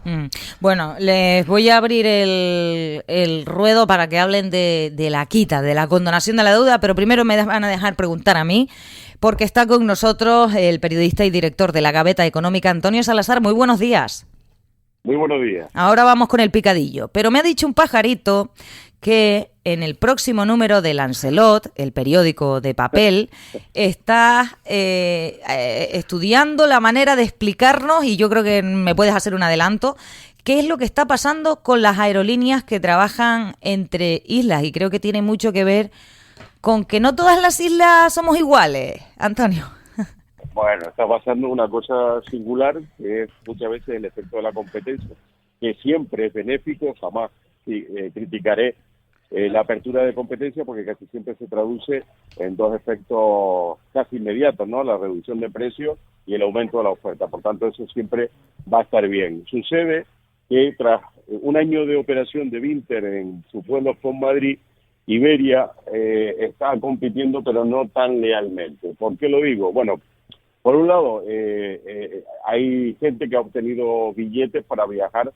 Mm. Bueno, les voy a abrir el ruedo para que hablen de la quita, de la condonación de la deuda, pero primero me van a dejar preguntar a mí, porque está con nosotros el periodista y director de La Gaveta Económica, Antonio Salazar. Muy buenos días. Muy buenos días. Ahora vamos con el picadillo, pero me ha dicho un pajarito que en el próximo número de Lancelot, el periódico de papel, está estudiando la manera de explicarnos, y yo creo que me puedes hacer un adelanto, qué es lo que está pasando con las aerolíneas que trabajan entre islas, y creo que tiene mucho que ver con que no todas las islas somos iguales, Antonio. Bueno, está pasando una cosa singular, que es muchas veces el efecto de la competencia, que siempre es benéfico. Jamás criticaré la apertura de competencia, porque casi siempre se traduce en dos efectos casi inmediatos, ¿no? La reducción de precios y el aumento de la oferta. Por tanto, eso siempre va a estar bien. Sucede que tras un año de operación de Binter en sus vuelos con Madrid, Iberia está compitiendo, pero no tan lealmente. ¿Por qué lo digo? Bueno, por un lado, hay gente que ha obtenido billetes para viajar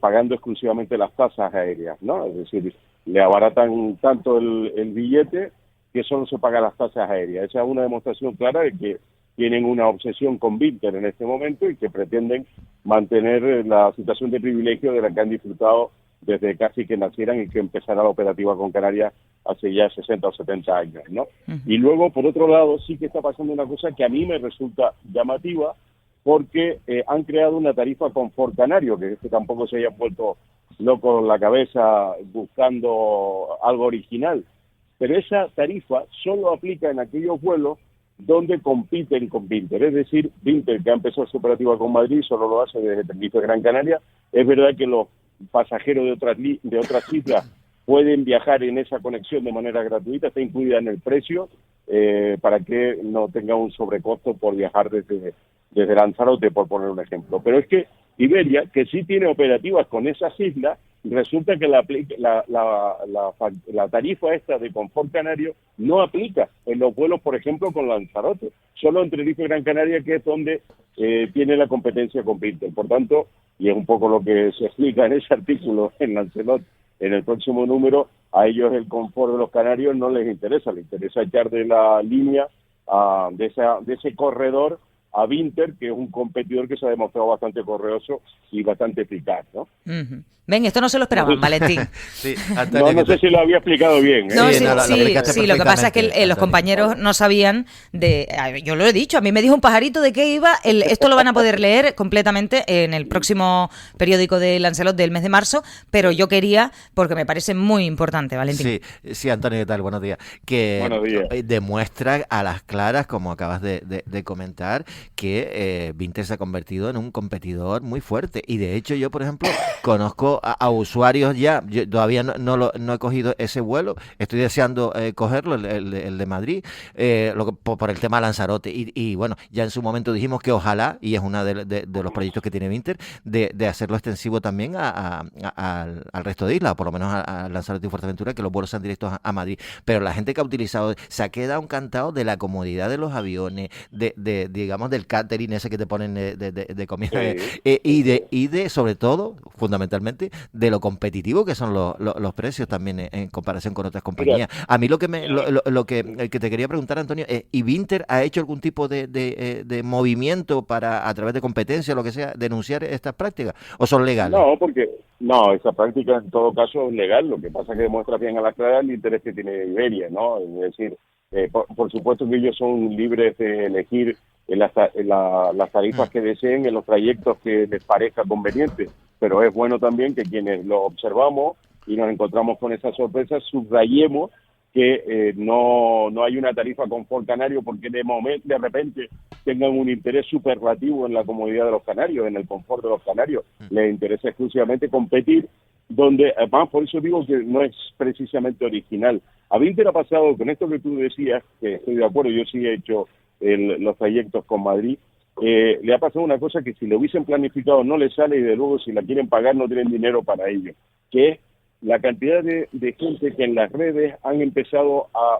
pagando exclusivamente las tasas aéreas, ¿no? Es decir, le abaratan tanto el billete que solo se pagan las tasas aéreas. Esa es una demostración clara de que tienen una obsesión con Binter en este momento y que pretenden mantener la situación de privilegio de la que han disfrutado desde casi que nacieran y que empezara la operativa con Canarias hace ya 60 o 70 años, ¿no? Uh-huh. Y luego, por otro lado, sí que está pasando una cosa que a mí me resulta llamativa, porque han creado una tarifa confort canario, que tampoco se haya vuelto loco en la cabeza buscando algo original. Pero esa tarifa solo aplica en aquellos vuelos donde compiten con Binter. Es decir, Binter, que ha empezado su operativa con Madrid, solo lo hace desde Tenerife Gran Canaria. Es verdad que los pasajeros de otras islas pueden viajar en esa conexión de manera gratuita, está incluida en el precio, para que no tenga un sobrecosto por viajar desde Lanzarote, por poner un ejemplo. Pero es que Iberia, que sí tiene operativas con esas islas, resulta que la tarifa esta de confort canario no aplica en los vuelos, por ejemplo, con Lanzarote, solo en Tenerife Gran Canaria, que es donde tiene la competencia con Binter. Por tanto, y es un poco lo que se explica en ese artículo en Lancelot, en el próximo número, a ellos el confort de los canarios no les interesa echar de la línea de ese corredor a Binter, que es un competidor que se ha demostrado bastante correoso y bastante eficaz, ¿no? Uh-huh. Ven, esto no se lo esperaban, Valentín. Sí, Antonio, no sé si lo había explicado bien. No, sí, lo que pasa es que los compañeros no sabían yo lo he dicho, a mí me dijo un pajarito de qué iba, esto lo van a poder leer completamente en el próximo periódico de Lancelot del mes de marzo, pero yo quería, porque me parece muy importante, Valentín. Sí, Antonio, ¿qué tal? Buenos días. Que Buenos días. Demuestra a las claras, como acabas de comentar, que Binter se ha convertido en un competidor muy fuerte. Y de hecho yo, por ejemplo, conozco a usuarios ya, yo todavía no he cogido ese vuelo, estoy deseando cogerlo, el de Madrid, por el tema Lanzarote. Y bueno, ya en su momento dijimos que ojalá, y es uno de los proyectos que tiene Binter, de hacerlo extensivo también al resto de islas, por lo menos a Lanzarote y Fuerteventura, que los vuelos sean directos a Madrid. Pero la gente que ha utilizado se ha quedado encantado de la comodidad de los aviones, digamos, del catering ese que te ponen de comida, y de sobre todo, fundamentalmente, de lo competitivo que son los precios también en comparación con otras compañías. Mira, a mí lo que te quería preguntar, Antonio, ¿y Binter ha hecho algún tipo de movimiento para, a través de competencia o lo que sea, denunciar estas prácticas, o son legales? No, esa práctica en todo caso es legal. Lo que pasa es que demuestra bien a la clara el interés que tiene Iberia, ¿no? Es decir, por supuesto que ellos son libres de elegir las tarifas que deseen en los trayectos que les parezca conveniente, pero es bueno también que quienes lo observamos y nos encontramos con esas sorpresas subrayemos que no hay una tarifa confort canario porque de repente tengan un interés superlativo en la comodidad de los canarios, en el confort de los canarios. Les interesa exclusivamente competir, donde además, por eso digo que no es precisamente original. A Binter ha pasado con esto que tú decías, que estoy de acuerdo, yo sí he hecho los trayectos con Madrid, le ha pasado una cosa que si lo hubiesen planificado no les sale, y de luego si la quieren pagar no tienen dinero para ello, que es la cantidad de gente que en las redes han empezado a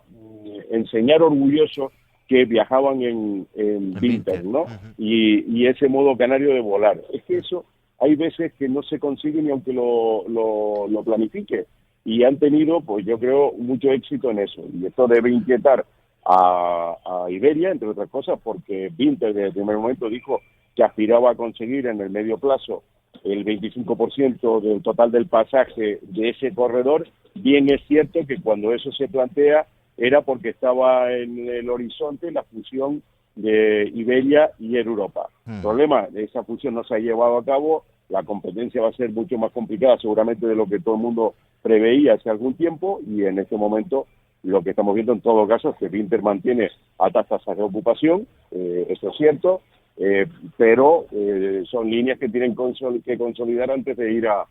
enseñar orgullosos que viajaban en Binter, ¿no? Uh-huh. Y ese modo canario de volar. Es que eso hay veces que no se consigue ni aunque lo planifique. Y han tenido, pues yo creo, mucho éxito en eso. Y esto debe inquietar a Iberia, entre otras cosas, porque Vinter desde el primer momento dijo que aspiraba a conseguir en el medio plazo el 25% del total del pasaje de ese corredor. Bien es cierto que cuando eso se plantea era porque estaba en el horizonte la fusión de Iberia y Air Europa. El problema, esa fusión no se ha llevado a cabo, la competencia va a ser mucho más complicada seguramente de lo que todo el mundo preveía hace algún tiempo, y en este momento lo que estamos viendo en todo caso es que Vinter mantiene altas tasas de ocupación, eso es cierto, pero son líneas que tienen que consolidar antes de ir a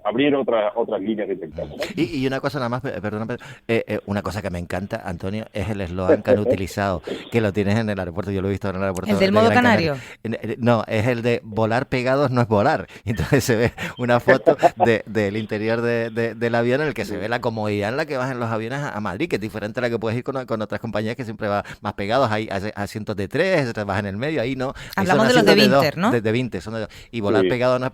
abrir otras líneas directas, ¿no? Y una cosa nada más, perdona, Pedro, una cosa que me encanta, Antonio, es el eslogan que han utilizado, que lo tienes en el aeropuerto, yo lo he visto en el aeropuerto. ¿El del modo canario? No, es el de volar pegados no es volar. Entonces se ve una foto del interior del avión en el que se ve la comodidad en la que vas en los aviones a Madrid, que es diferente a la que puedes ir con otras compañías que siempre va más pegados, hay asientos de 3, vas en el medio, ahí no. Hablamos de los de Vinter, ¿no? De Vinter, son de 2. Y volar Sí. pegado no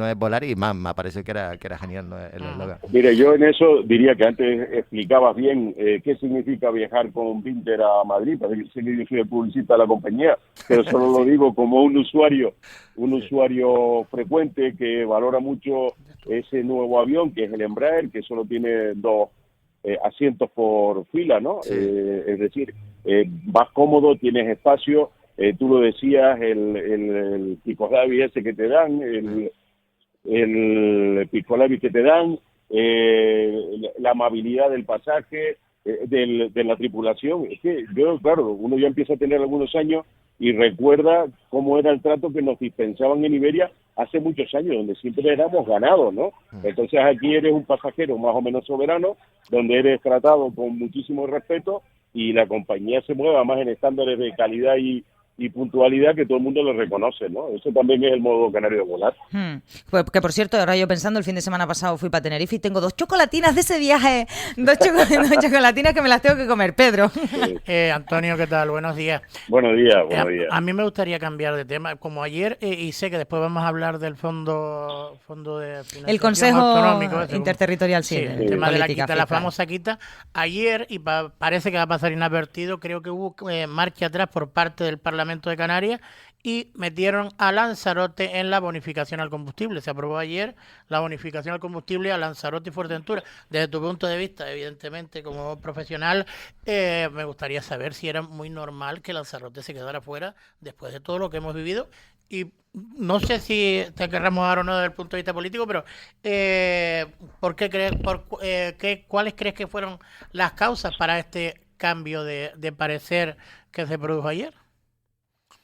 es volar, y más, me pareció que era genial, ¿no? El eslogan. Mire, yo en eso diría que antes explicabas bien qué significa viajar con Vinter a Madrid. Parece que yo soy el publicista de la compañía, pero solo lo digo como un usuario frecuente que valora mucho ese nuevo avión, que es el Embraer, que solo tiene 2 asientos por fila, ¿no? Sí. Es decir, vas cómodo, tienes espacio, tú lo decías, el Picolabi ese que te dan, el Picolabi que te dan, la amabilidad del pasaje, de la tripulación. Es que yo, claro, uno ya empieza a tener algunos años y recuerda cómo era el trato que nos dispensaban en Iberia hace muchos años, donde siempre éramos ganados, ¿no? Entonces aquí eres un pasajero más o menos soberano, donde eres tratado con muchísimo respeto y la compañía se mueve más en estándares de calidad y puntualidad que todo el mundo le reconoce, ¿no? Eso también es el modo canario de volar. Pues que por cierto, ahora yo pensando, el fin de semana pasado fui para Tenerife y tengo 2 chocolatinas de ese viaje, 2 chocolatinas que me las tengo que comer, Pedro. Antonio, ¿qué tal? Buenos días. Buenos días, buenos días. A mí me gustaría cambiar de tema. Como ayer, y sé que después vamos a hablar del fondo de financiación El Consejo autonómico, Interterritorial, sí, el tema de la política quita, la fiscal. famosa quita. Ayer, y parece que va a pasar inadvertido, creo que hubo marcha atrás por parte del Parlamento de Canarias y metieron a Lanzarote en la bonificación al combustible. Se aprobó ayer la bonificación al combustible a Lanzarote y Fuerteventura. Desde tu punto de vista, evidentemente, como profesional, me gustaría saber si era muy normal que Lanzarote se quedara fuera después de todo lo que hemos vivido. Y no sé si te querramos dar o no desde el punto de vista político, pero ¿por qué ¿cuáles crees que fueron las causas para este cambio de parecer que se produjo ayer?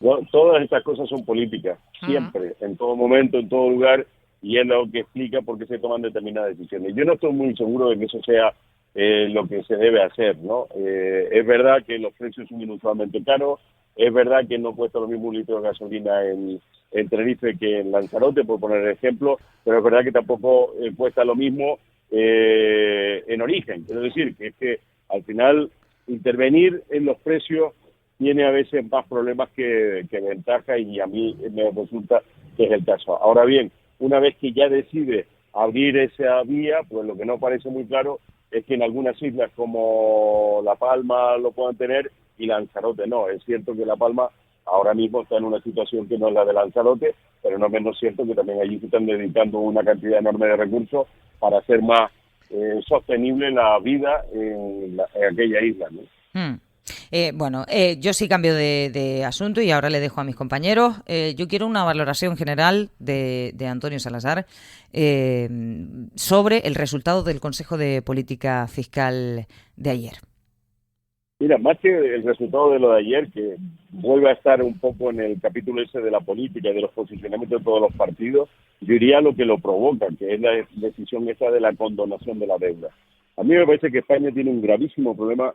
Bueno, todas estas cosas son políticas, siempre, en todo momento, en todo lugar, y es lo que explica por qué se toman determinadas decisiones. Yo no estoy muy seguro de que eso sea lo que se debe hacer, ¿no? Es verdad que los precios son inusualmente caros, es verdad que no cuesta lo mismo un litro de gasolina en Tenerife que en Lanzarote, por poner el ejemplo, pero es verdad que tampoco cuesta lo mismo en origen. Quiero decir que es que al final intervenir en los precios tiene a veces más problemas que ventaja, y a mí me resulta que es el caso. Ahora bien, una vez que ya decide abrir esa vía, pues lo que no parece muy claro es que en algunas islas como La Palma lo puedan tener y Lanzarote no. Es cierto que La Palma ahora mismo está en una situación que no es la de Lanzarote, pero no es menos cierto que también allí se están dedicando una cantidad enorme de recursos para hacer más sostenible la vida en aquella isla, ¿no? Yo sí cambio de asunto y ahora le dejo a mis compañeros. Yo quiero una valoración general de Antonio Salazar sobre el resultado del Consejo de Política Fiscal de ayer. Mira, más que el resultado de lo de ayer, que vuelve a estar un poco en el capítulo ese de la política y de los posicionamientos de todos los partidos, yo diría lo que lo provoca, que es la decisión esa de la condonación de la deuda. A mí me parece que España tiene un gravísimo problema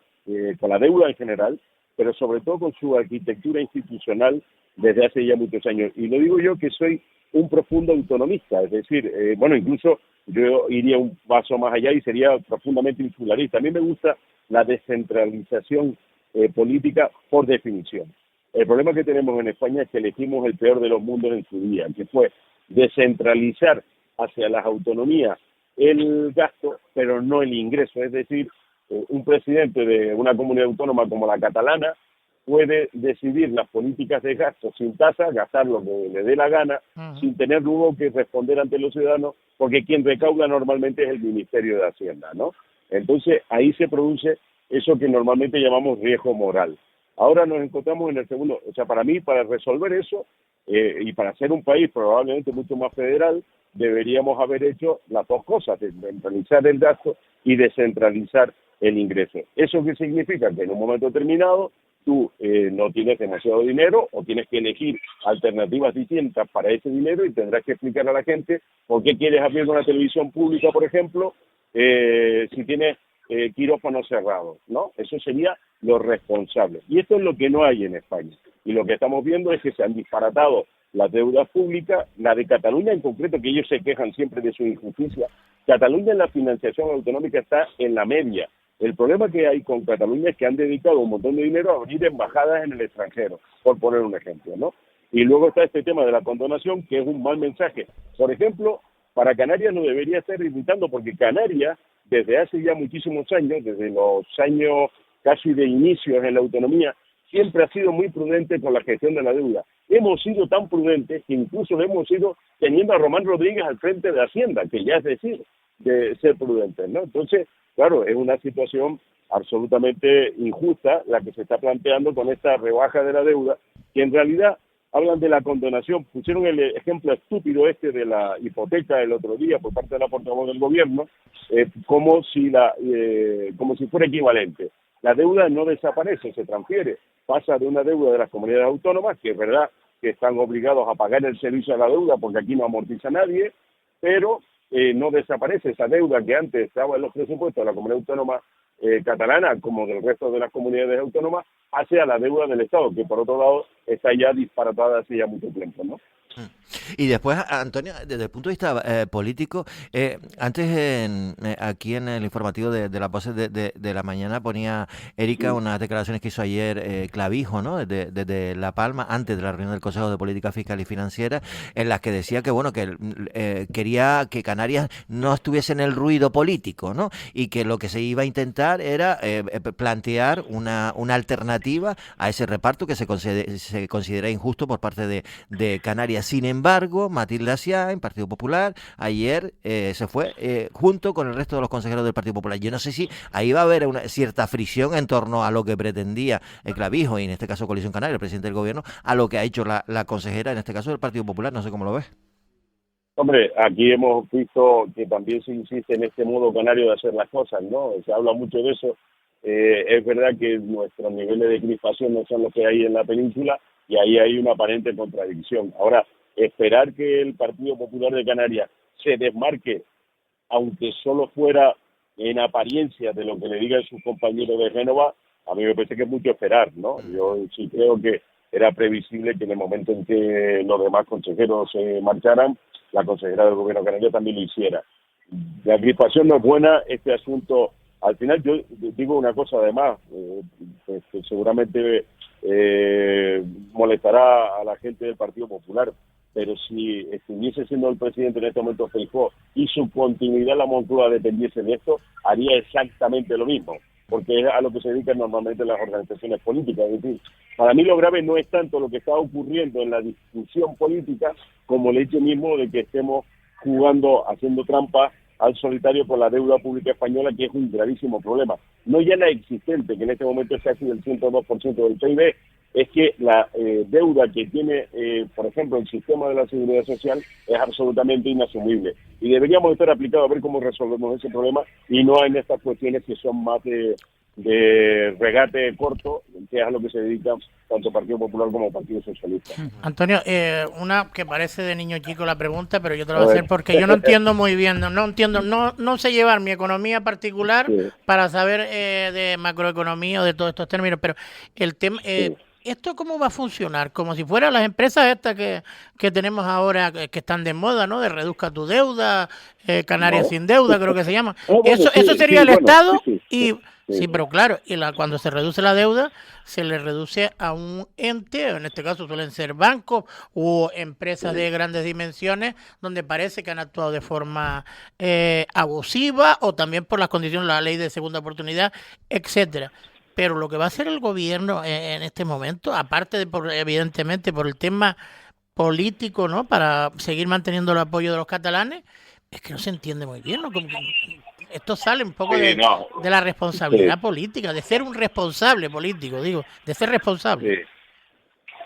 con la deuda en general, pero sobre todo con su arquitectura institucional desde hace ya muchos años. Y lo digo yo que soy un profundo autonomista, es decir, incluso yo iría un paso más allá y sería profundamente insularista. A mí me gusta la descentralización política por definición. El problema que tenemos en España es que elegimos el peor de los mundos en su día, que fue descentralizar hacia las autonomías el gasto, pero no el ingreso. Es decir, un presidente de una comunidad autónoma como la catalana puede decidir las políticas de gasto sin tasa, gastar lo que le dé la gana, sin tener luego que responder ante los ciudadanos, porque quien recauda normalmente es el Ministerio de Hacienda, ¿no? Entonces, ahí se produce eso que normalmente llamamos riesgo moral. Ahora nos encontramos en el segundo, o sea, para mí, para resolver eso, y para ser un país probablemente mucho más federal, deberíamos haber hecho las dos cosas, descentralizar el gasto y descentralizar el ingreso. ¿Eso qué significa? Que en un momento determinado tú no tienes demasiado dinero o tienes que elegir alternativas distintas para ese dinero y tendrás que explicar a la gente por qué quieres abrir una televisión pública, por ejemplo, si tienes quirófanos cerrados, ¿no? Eso sería lo responsable. Y esto es lo que no hay en España. Y lo que estamos viendo es que se han disparatado las deudas públicas, la de Cataluña en concreto, que ellos se quejan siempre de su injusticia. Cataluña en la financiación autonómica está en la media. El problema que hay con Cataluña es que han dedicado un montón de dinero a abrir embajadas en el extranjero, por poner un ejemplo, ¿no? Y luego está este tema de la condonación, que es un mal mensaje. Por ejemplo, para Canarias no debería estar irritando, porque Canarias, desde hace ya muchísimos años, desde los años casi de inicios en la autonomía, siempre ha sido muy prudente con la gestión de la deuda. Hemos sido tan prudentes que incluso hemos ido teniendo a Román Rodríguez al frente de Hacienda, que ya es decir, de ser prudentes, ¿no? Entonces, claro, es una situación absolutamente injusta la que se está planteando con esta rebaja de la deuda, que en realidad hablan de la condonación. Pusieron el ejemplo estúpido este de la hipoteca el otro día por parte de la portavoz del gobierno, como si fuera equivalente. La deuda no desaparece, se transfiere, pasa de una deuda de las comunidades autónomas, que es verdad que están obligados a pagar el servicio de la deuda porque aquí no amortiza nadie, pero no desaparece esa deuda que antes estaba en los presupuestos de la comunidad autónoma catalana, como del resto de las comunidades autónomas, hacia la deuda del Estado, que por otro lado está ya disparatada hace ya mucho tiempo, ¿no? Y después, Antonio, desde el punto de vista político, antes aquí en el informativo de las voces de la mañana ponía Erika unas declaraciones que hizo ayer Clavijo, ¿no? Desde La Palma, antes de la reunión del Consejo de Política Fiscal y Financiera, en las que decía que, bueno, que quería que Canarias no estuviese en el ruido político, ¿no? Y que lo que se iba a intentar era plantear una alternativa a ese reparto que se considera injusto por parte de Canarias. Sin embargo, Matilde Aziain, Partido Popular, ayer se fue junto con el resto de los consejeros del Partido Popular. Yo no sé si ahí va a haber una cierta fricción en torno a lo que pretendía Clavijo, y en este caso Coalición Canaria, el presidente del gobierno, a lo que ha hecho la consejera, en este caso del Partido Popular. No sé cómo lo ves. Hombre, aquí hemos visto que también se insiste en este modo canario de hacer las cosas, ¿no? Se habla mucho de eso. Es verdad que nuestros niveles de crispación no son los que hay en la península, y ahí hay una aparente contradicción. Ahora, esperar que el Partido Popular de Canarias se desmarque, aunque solo fuera en apariencia de lo que le digan sus compañeros de Génova, a mí me parece que es mucho esperar, ¿no? Yo sí creo que era previsible que en el momento en que los demás consejeros se marcharan, la consejera del gobierno canario también lo hiciera. La crispación no es buena, este asunto. Al final yo digo una cosa además, que seguramente molestará a la gente del Partido Popular, pero si estuviese siendo el presidente en este momento Feijóo y su continuidad en la Moncloa dependiese de esto, haría exactamente lo mismo, porque es a lo que se dedican normalmente las organizaciones políticas. Es decir, para mí lo grave no es tanto lo que está ocurriendo en la discusión política como el hecho mismo de que estemos jugando, haciendo trampa al solitario con la deuda pública española, que es un gravísimo problema. No ya la existente, que en este momento es casi del 102% del PIB, es que la deuda que tiene, por ejemplo, el sistema de la seguridad social es absolutamente inasumible. Y deberíamos estar aplicados a ver cómo resolvemos ese problema y no en estas cuestiones que son más de regate corto, que es a lo que se dedica tanto Partido Popular como Partido Socialista. Antonio, una que parece de niño chico la pregunta, pero yo te la voy a hacer porque yo no entiendo muy bien, no sé llevar mi economía particular para saber de macroeconomía o de todos estos términos, pero el tema... ¿Esto cómo va a funcionar? Como si fueran las empresas estas que tenemos ahora, que están de moda, ¿no? De reduzca tu deuda, Canarias sin deuda, creo que se llama. Eso sería el Estado. Y Sí, pero claro, cuando se reduce la deuda, se le reduce a un ente, en este caso suelen ser bancos o empresas de grandes dimensiones, donde parece que han actuado de forma abusiva o también por las condiciones de la ley de segunda oportunidad, etcétera. Pero lo que va a hacer el gobierno en este momento, aparte de evidentemente por el tema político, ¿no? Para seguir manteniendo el apoyo de los catalanes, es que no se entiende muy bien, ¿no? Esto sale un poco de la responsabilidad política, de ser un responsable político, de ser responsable. Sí.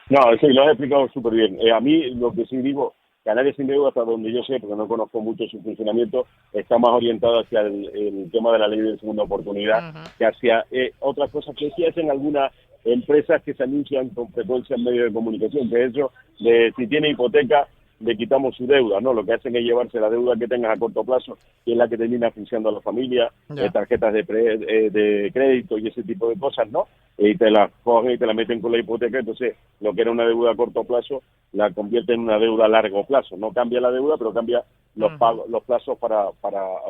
No, sí, lo has explicado súper bien. A mí lo que sí digo, Canarias sin deuda, hasta donde yo sé, porque no conozco mucho su funcionamiento, está más orientado hacia el tema de la ley de segunda oportunidad, que hacia otras cosas que sí hacen algunas empresas que se anuncian con frecuencia en medios de comunicación, que eso, de si tiene hipoteca, le quitamos su deuda, ¿no? Lo que hacen es llevarse la deuda que tengas a corto plazo, que es la que termina asfixiando a la familia, tarjetas de crédito y ese tipo de cosas, ¿no? Y te las cogen y te la meten con la hipoteca, entonces lo que era una deuda a corto plazo la convierte en una deuda a largo plazo. No cambia la deuda, pero cambia los plazos para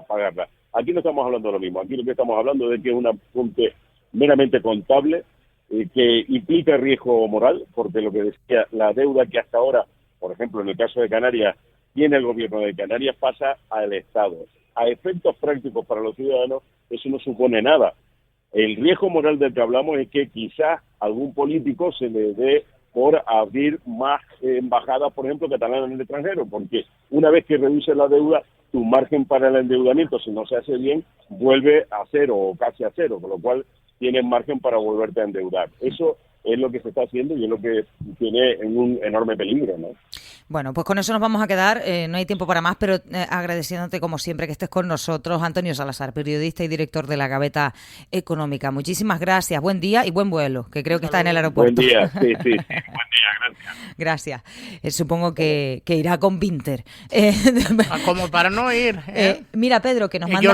pagarla. Aquí no estamos hablando de lo mismo, aquí lo que estamos hablando es de que es un apunte meramente contable que implica riesgo moral, porque lo que decía, la deuda que hasta ahora, por ejemplo, en el caso de Canarias, tiene el gobierno de Canarias, pasa al Estado. A efectos prácticos para los ciudadanos, eso no supone nada. El riesgo moral del que hablamos es que quizás algún político se le dé por abrir más embajadas, por ejemplo, catalanas en el extranjero, porque una vez que reduce la deuda, tu margen para el endeudamiento, si no se hace bien, vuelve a cero o casi a cero, con lo cual tienes margen para volverte a endeudar. Eso es lo que se está haciendo y es lo que tiene en un enorme peligro, ¿no? Bueno, pues con eso nos vamos a quedar. No hay tiempo para más, pero agradeciéndote como siempre que estés con nosotros, Antonio Salazar, periodista y director de La Gaveta Económica. Muchísimas gracias, buen día y buen vuelo, que creo que está en el aeropuerto. Buen día, sí, buen día, gracias. Gracias. Supongo que irá con Vinter. Como para no ir. Mira, Pedro, que nos manda...